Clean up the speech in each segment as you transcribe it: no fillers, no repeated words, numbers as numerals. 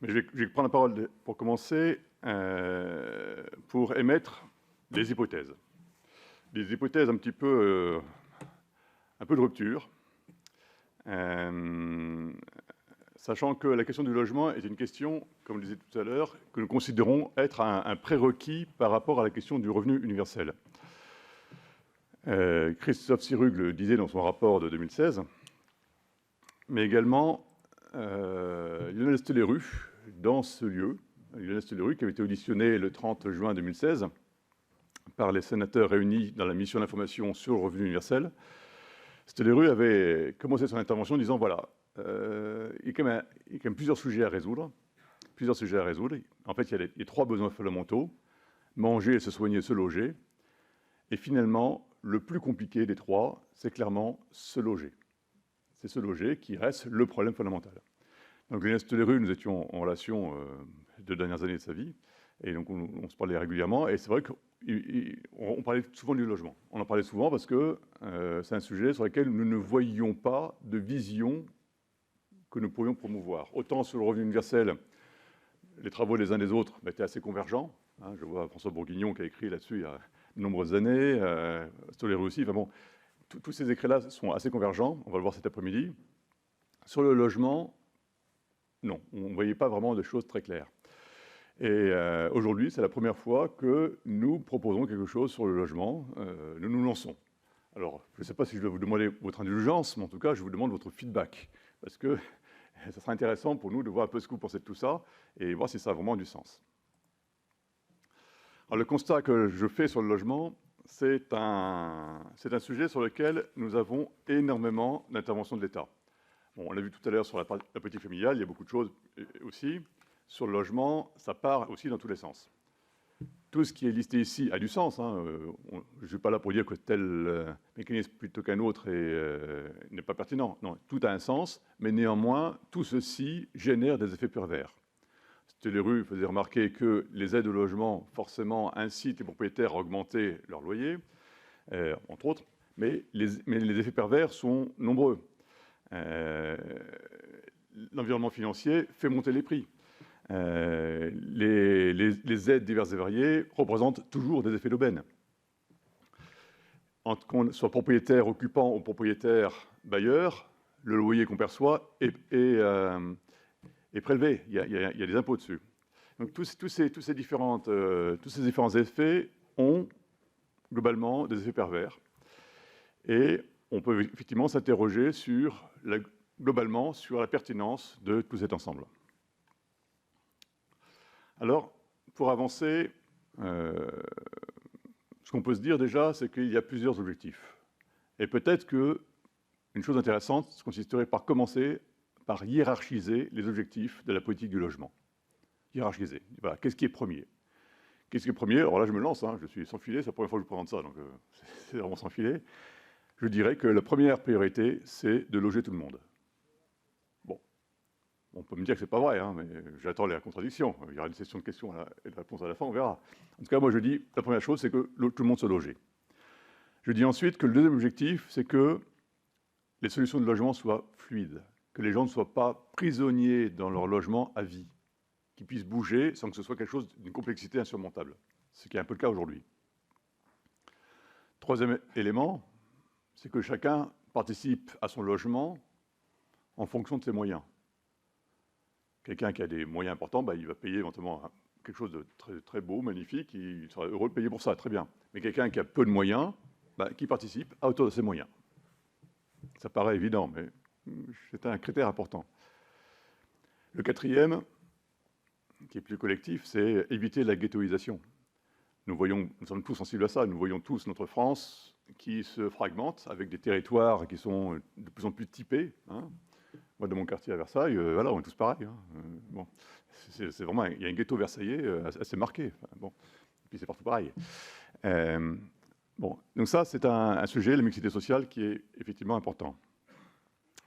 Mais je vais prendre la parole pour commencer, pour émettre des hypothèses. Des hypothèses un peu de rupture, sachant que la question du logement est une question, comme je le disais tout à l'heure, que nous considérons être un prérequis par rapport à la question du revenu universel. Christophe Sirugue le disait dans son rapport de 2016, mais également Lionel Stelleru, dans ce lieu, Lionel Stelleru qui avait été auditionné le 30 juin 2016 par les sénateurs réunis dans la mission d'information sur le revenu universel. Stelleru avait commencé son intervention en disant, voilà, il y a quand même plusieurs sujets à résoudre. En fait, il y a les trois besoins fondamentaux, manger, se soigner, se loger. Et finalement, le plus compliqué des trois, c'est clairement se loger. C'est se loger qui reste le problème fondamental. Donc, Lionel Stelleru, nous étions en relation 2 dernières années de sa vie, et donc on se parlait régulièrement, et c'est vrai qu'on parlait souvent du logement. On en parlait souvent parce que c'est un sujet sur lequel nous ne voyions pas de vision que nous pourrions promouvoir. Autant sur le revenu universel, les travaux des uns des autres étaient assez convergents. Je vois François Bourguignon qui a écrit là-dessus il y a de nombreuses années, Stelleru aussi. Enfin bon, tous ces écrits-là sont assez convergents, on va le voir cet après-midi. Sur le logement, non, on ne voyait pas vraiment de choses très claires. Et aujourd'hui, c'est la première fois que nous proposons quelque chose sur le logement. Nous nous lançons. Alors, je ne sais pas si je dois vous demander votre indulgence, mais en tout cas, je vous demande votre feedback. Parce que ça sera intéressant pour nous de voir un peu ce que vous pensez de tout ça et voir si ça a vraiment du sens. Alors, le constat que je fais sur le logement, c'est un sujet sur lequel nous avons énormément d'intervention de l'État. Bon, on l'a vu tout à l'heure sur la politique familiale, il y a beaucoup de choses aussi. Sur le logement, ça part aussi dans tous les sens. Tout ce qui est listé ici a du sens. Je ne suis pas là pour dire que tel mécanisme plutôt qu'un autre n'est pas pertinent. Non, tout a un sens, mais néanmoins, tout ceci génère des effets pervers. Stelleru faisait remarquer que les aides au logement, forcément, incitent les propriétaires à augmenter leur loyer, entre autres, mais les effets pervers sont nombreux. L'environnement financier fait monter les prix. Les aides diverses et variées représentent toujours des effets d'aubaine. Qu'on soit propriétaire occupant ou propriétaire bailleur, le loyer qu'on perçoit est prélevé. Il y a des impôts dessus. Donc tous ces différents effets ont globalement des effets pervers. Et on peut effectivement s'interroger globalement sur la pertinence de tout cet ensemble. Alors, pour avancer, ce qu'on peut se dire déjà, c'est qu'il y a plusieurs objectifs. Et peut-être qu'une chose intéressante consisterait par commencer par hiérarchiser les objectifs de la politique du logement. Hiérarchiser. Voilà, qu'est-ce qui est premier? Qu'est-ce qui est premier? Alors là, je me lance, je suis sans filet, c'est la première fois que je présente ça, donc c'est vraiment sans filet. Je dirais que la première priorité, c'est de loger tout le monde. Bon. On peut me dire que c'est pas vrai, mais j'attends les contradictions. Il y aura une session de questions et de réponses à la fin, on verra. En tout cas, moi je dis, la première chose, c'est que tout le monde se loge. Je dis ensuite que le deuxième objectif, c'est que les solutions de logement soient fluides, que les gens ne soient pas prisonniers dans leur logement à vie, qu'ils puissent bouger sans que ce soit quelque chose d'une complexité insurmontable, ce qui est un peu le cas aujourd'hui. Troisième élément, c'est que chacun participe à son logement en fonction de ses moyens. Quelqu'un qui a des moyens importants, il va payer éventuellement quelque chose de très, très beau, magnifique, il sera heureux de payer pour ça, très bien. Mais quelqu'un qui a peu de moyens, qui participe à hauteur de ses moyens. Ça paraît évident, mais c'est un critère important. Le quatrième, qui est plus collectif, c'est éviter la ghettoisation. Nous sommes tous sensibles à ça, nous voyons tous notre France qui se fragmente avec des territoires qui sont de plus en plus typés. Moi, de mon quartier à Versailles, voilà, on est tous pareils. Bon, c'est vraiment, il y a un ghetto versaillais assez marqué. Bon, et puis c'est partout pareil. Bon, donc ça, c'est un sujet, la mixité sociale, qui est effectivement important.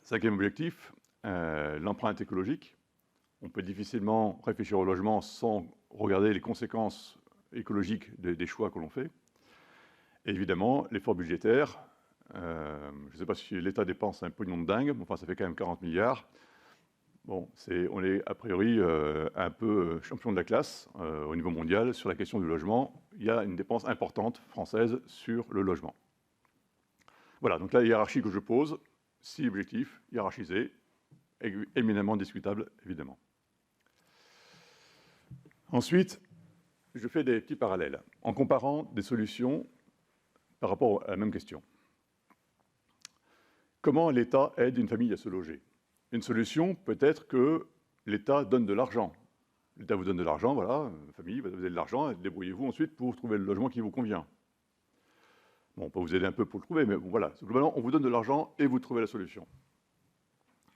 Cinquième objectif, l'empreinte écologique. On peut difficilement réfléchir au logement sans regarder les conséquences écologiques des choix que l'on fait. Et évidemment, l'effort budgétaire. Je ne sais pas si l'État dépense un pognon de dingue, mais enfin, ça fait quand même 40 milliards. bon, on est a priori un peu champion de la classe au niveau mondial sur la question du logement. Il y a une dépense importante française sur le logement. Voilà, donc la hiérarchie que je pose, 6 objectifs, hiérarchisés, éminemment discutables, évidemment. Ensuite, je fais des petits parallèles, en comparant des solutions par rapport à la même question. Comment l'État aide une famille à se loger? Une solution peut être que l'État donne de l'argent. L'État vous donne de l'argent, voilà, famille, vous avez de l'argent, débrouillez-vous ensuite pour trouver le logement qui vous convient. Bon, on peut vous aider un peu pour le trouver, mais bon, voilà, globalement, on vous donne de l'argent et vous trouvez la solution.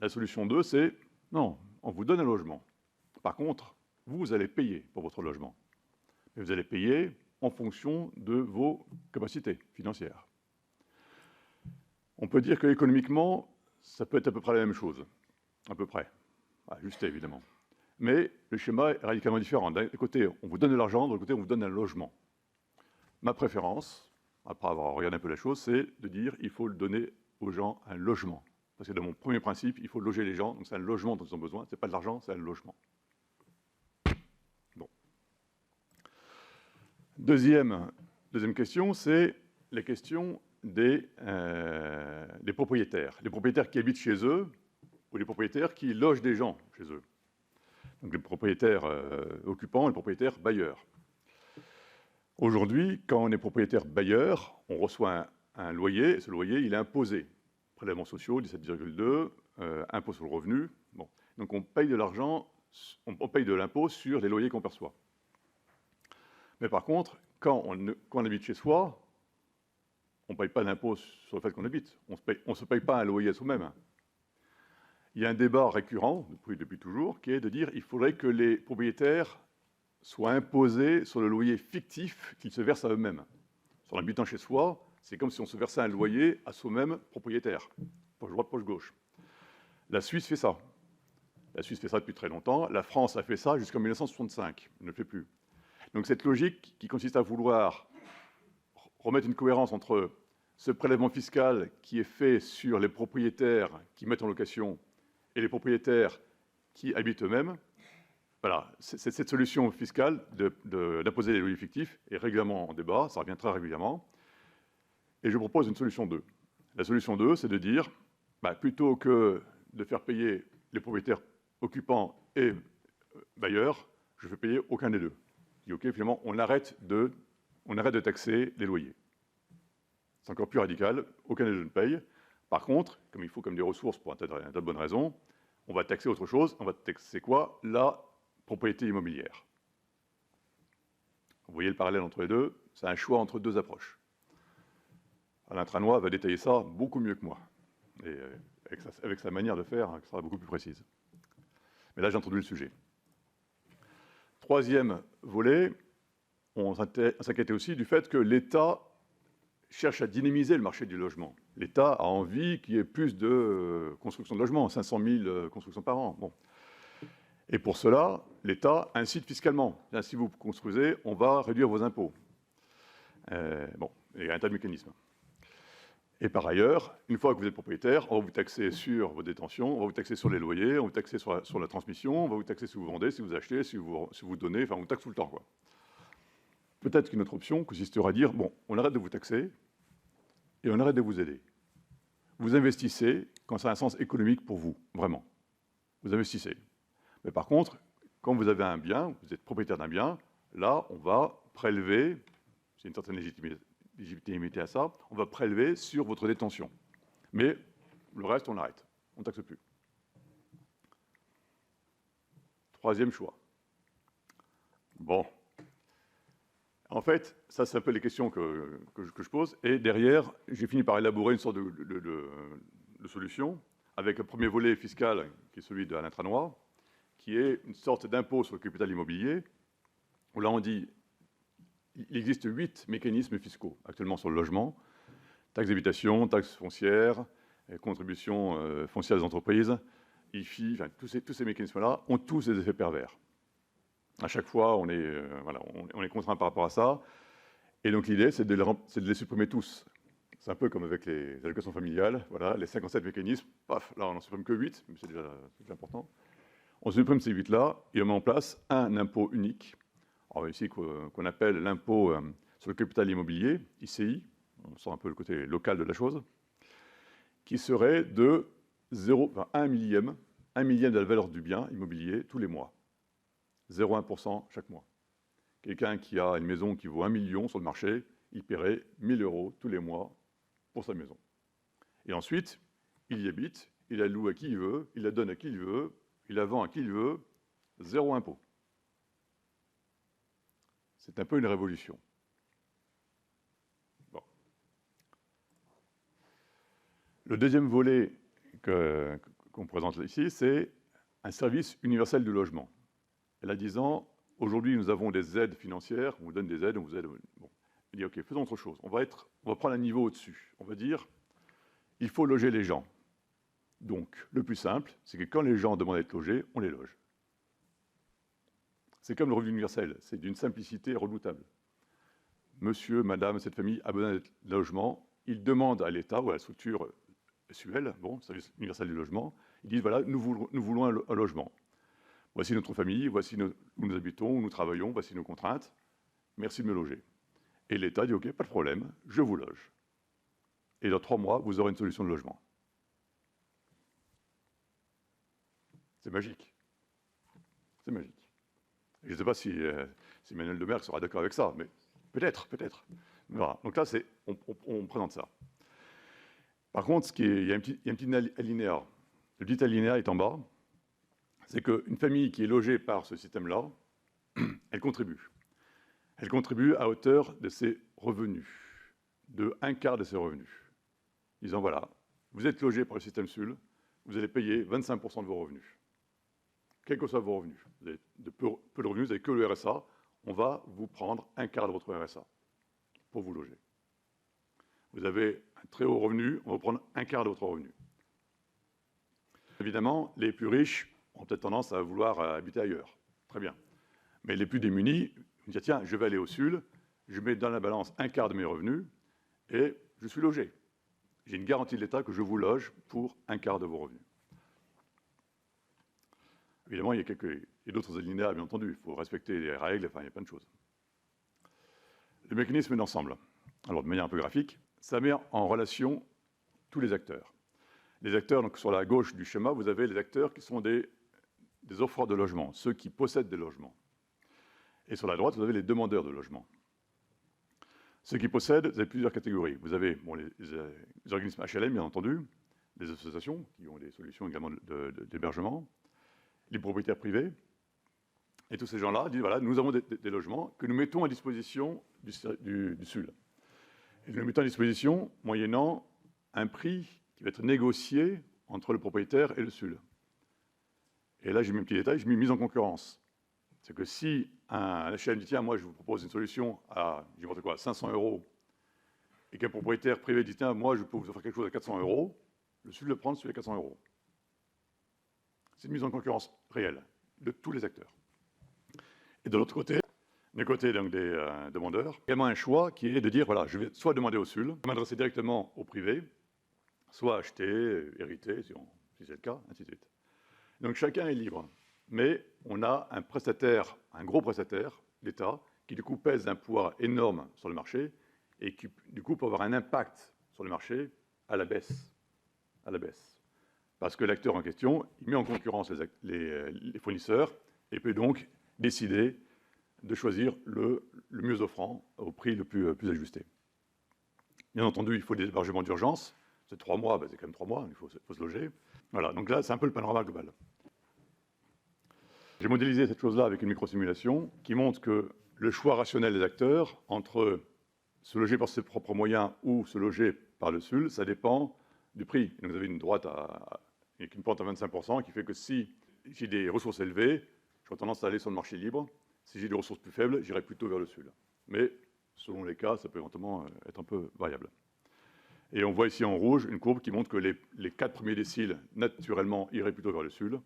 La solution 2, c'est, non, on vous donne un logement. Par contre, vous allez payer pour votre logement. Mais vous allez payer en fonction de vos capacités financières. On peut dire qu'économiquement, ça peut être à peu près la même chose. À peu près. Ajusté, évidemment. Mais le schéma est radicalement différent. D'un côté, on vous donne de l'argent, de l'autre côté, on vous donne un logement. Ma préférence, après avoir regardé un peu la chose, c'est de dire qu'il faut donner aux gens un logement. Parce que dans mon premier principe, il faut loger les gens, donc c'est un logement dont ils ont besoin. Ce n'est pas de l'argent, c'est un logement. Bon. Deuxième question, c'est la question des propriétaires. Les propriétaires qui habitent chez eux ou les propriétaires qui logent des gens chez eux. Donc les propriétaires occupants et les propriétaires bailleurs. Aujourd'hui, quand on est propriétaire bailleur, on reçoit un loyer, et ce loyer, il est imposé. Prélèvements sociaux, 17,2, impôt sur le revenu. Bon. Donc on paye de l'argent, on paye de l'impôt sur les loyers qu'on perçoit. Mais par contre, quand on habite chez soi, on ne paye pas d'impôt sur le fait qu'on habite. On ne se paye pas un loyer à soi-même. Il y a un débat récurrent, depuis toujours, qui est de dire qu'il faudrait que les propriétaires soient imposés sur le loyer fictif qu'ils se versent à eux-mêmes. En habitant chez soi, c'est comme si on se versait un loyer à soi-même propriétaire. Poche droite, poche gauche. La Suisse fait ça. La Suisse fait ça depuis très longtemps. La France a fait ça jusqu'en 1965. Elle ne le fait plus. Donc cette logique qui consiste à vouloir remettre une cohérence entre ce prélèvement fiscal qui est fait sur les propriétaires qui mettent en location et les propriétaires qui habitent eux-mêmes, voilà, cette solution fiscale d'imposer les loyers fictifs est régulièrement en débat, ça revient très régulièrement, et je propose une solution 2. La solution 2, c'est de dire, plutôt que de faire payer les propriétaires occupants et bailleurs, je fais payer aucun des deux. Je dis, OK, finalement, on arrête de taxer les loyers. C'est encore plus radical, aucun des deux ne paye. Par contre, comme il faut comme des ressources pour un tas de bonnes raisons, on va taxer autre chose. On va taxer quoi? La propriété immobilière. Vous voyez le parallèle entre les deux? C'est un choix entre deux approches. Alain Tranois va détailler ça beaucoup mieux que moi, et avec sa manière de faire, qui sera beaucoup plus précise. Mais là, j'introduis le sujet. Troisième volet, on s'inquiétait aussi du fait que l'État cherche à dynamiser le marché du logement. L'État a envie qu'il y ait plus de construction de logements, 500 000 constructions par an. Bon. Et pour cela, l'État incite fiscalement. Là, si vous construisez, on va réduire vos impôts. Bon, il y a un tas de mécanismes. Et par ailleurs, une fois que vous êtes propriétaire, on va vous taxer sur vos détentions, on va vous taxer sur les loyers, on va vous taxer sur la transmission, on va vous taxer si vous vendez, si vous achetez, si vous donnez, enfin on vous taxe tout le temps, quoi. Peut-être qu'une autre option consistera à dire, bon, on arrête de vous taxer et on arrête de vous aider. Vous investissez quand ça a un sens économique pour vous, vraiment. Vous investissez. Mais par contre, quand vous avez un bien, vous êtes propriétaire d'un bien, là, on va prélever, c'est une certaine légitimité à ça, on va prélever sur votre détention. Mais le reste, on arrête. On ne taxe plus. Troisième choix. Bon. En fait, ça, c'est un peu les questions que je pose. Et derrière, j'ai fini par élaborer une sorte de solution, avec un premier volet fiscal, qui est celui d'Alain Tranois, qui est une sorte d'impôt sur le capital immobilier, où là, on dit, il existe 8 mécanismes fiscaux actuellement sur le logement. Taxe d'habitation, taxe foncière, contribution foncière des entreprises, IFI, enfin, tous ces mécanismes-là ont tous des effets pervers. À chaque fois, on est contraint par rapport à ça. Et donc, l'idée, c'est de les supprimer tous. C'est un peu comme avec les allocations familiales. Voilà, les 57 mécanismes, paf, là, on n'en supprime que 8, mais c'est déjà important. On supprime ces 8-là et on met en place un impôt unique, alors ici qu'on appelle l'impôt sur le capital immobilier, ICI, on sent un peu le côté local de la chose, qui serait de 1 millième de la valeur du bien immobilier tous les mois. 0,1% chaque mois. Quelqu'un qui a une maison qui vaut 1 million sur le marché, il paierait 1 000 € tous les mois pour sa maison. Et ensuite, il y habite, il la loue à qui il veut, il la donne à qui il veut, il la vend à qui il veut, 0 impôt. C'est un peu une révolution. Bon. Le deuxième volet qu'on présente ici, c'est un service universel du logement. Elle a 10 ans, aujourd'hui nous avons des aides financières, on vous donne des aides, on vous aide. Bon. Il dit ok, faisons autre chose. On va prendre un niveau au-dessus. On va dire, il faut loger les gens. Donc, le plus simple, c'est que quand les gens demandent à être logés, on les loge. C'est comme le revenu universel, c'est d'une simplicité redoutable. Monsieur, madame, cette famille a besoin de logement, ils demandent à l'État ou à la structure SUL, bon, service universel du logement, ils disent voilà, nous voulons un logement. Voici notre famille, voici où nous habitons, où nous travaillons, voici nos contraintes, merci de me loger. Et l'État dit ok, pas de problème, je vous loge. Et dans 3 mois, vous aurez une solution de logement. C'est magique. C'est magique. Je ne sais pas si Emmanuel Demerck sera d'accord avec ça, mais peut-être. Voilà. Donc là, on présente ça. Par contre, il y a un petit alinéa. Le petit alinéa est en bas. C'est qu'une famille qui est logée par ce système-là, elle contribue. Elle contribue à hauteur de ses revenus, de 1/4 de ses revenus. Disant, voilà, vous êtes logé par le système SUL, vous allez payer 25% de vos revenus. Quels que soient vos revenus. Vous avez peu de revenus, vous n'avez que le RSA, on va vous prendre 1/4 de votre RSA pour vous loger. Vous avez un très haut revenu, on va prendre 1/4 de votre revenu. Évidemment, les plus riches ont peut-être tendance à vouloir habiter ailleurs. Très bien. Mais les plus démunis, ils disent, tiens, je vais aller au SUL, je mets dans la balance 1/4 de mes revenus et je suis logé. J'ai une garantie de l'État que je vous loge pour 1/4 de vos revenus. Évidemment, il y a d'autres alinéas, bien entendu. Il faut respecter les règles, enfin, il y a plein de choses. Le mécanisme d'ensemble. Alors, de manière un peu graphique, ça met en relation tous les acteurs. Les acteurs, donc sur la gauche du schéma, vous avez les acteurs qui sont des offreurs de logement, ceux qui possèdent des logements. Et sur la droite, vous avez les demandeurs de logement. Ceux qui possèdent, vous avez plusieurs catégories. Vous avez les organismes HLM, bien entendu, les associations qui ont des solutions également d'hébergement, les propriétaires privés, et tous ces gens-là disent, voilà, nous avons des logements que nous mettons à disposition du SUL. Et nous les mettons à disposition moyennant un prix qui va être négocié entre le propriétaire et le SUL. Et là, j'ai mis un petit détail, j'ai mis mise en concurrence. C'est que si un HLM dit, tiens, moi, je vous propose une solution à, je dis n'importe quoi, 500 €, et qu'un propriétaire privé dit, tiens, moi, je peux vous offrir quelque chose à 400 €, le SUL le prend sur les 400 €. C'est une mise en concurrence réelle de tous les acteurs. Et de l'autre côté, du côté donc, des demandeurs, il y a également un choix qui est de dire, voilà, je vais soit demander au SUL, m'adresser directement au privé, soit acheter, hériter, si c'est le cas, ainsi de suite. Donc chacun est libre. Mais on a un prestataire, un gros prestataire, l'État, qui du coup pèse un poids énorme sur le marché et qui du coup peut avoir un impact sur le marché à la baisse. À la baisse. Parce que l'acteur en question, il met en concurrence les fournisseurs et peut donc décider de choisir le mieux offrant au prix le plus ajusté. Bien entendu, il faut des hébergements d'urgence. C'est 3 mois, c'est quand même 3 mois, il faut se loger. Voilà, donc là, c'est un peu le panorama global. J'ai modélisé cette chose-là avec une microsimulation qui montre que le choix rationnel des acteurs entre se loger par ses propres moyens ou se loger par le SUL, ça dépend du prix. Donc vous avez une droite avec une pente à 25% qui fait que si j'ai des ressources élevées, j'aurai tendance à aller sur le marché libre. Si j'ai des ressources plus faibles, j'irai plutôt vers le SUL. Mais selon les cas, ça peut éventuellement être un peu variable. Et on voit ici en rouge une courbe qui montre que les 4 premiers déciles, naturellement, iraient plutôt vers le SUL,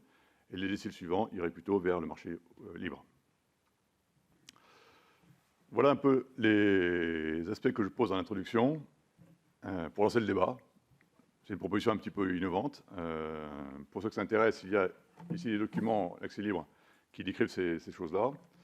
et les déciles suivants iraient plutôt vers le marché libre. Voilà un peu les aspects que je pose en introduction pour lancer le débat. C'est une proposition un petit peu innovante. Pour ceux que ça intéresse, il y a ici des documents accès libre qui décrivent ces choses-là.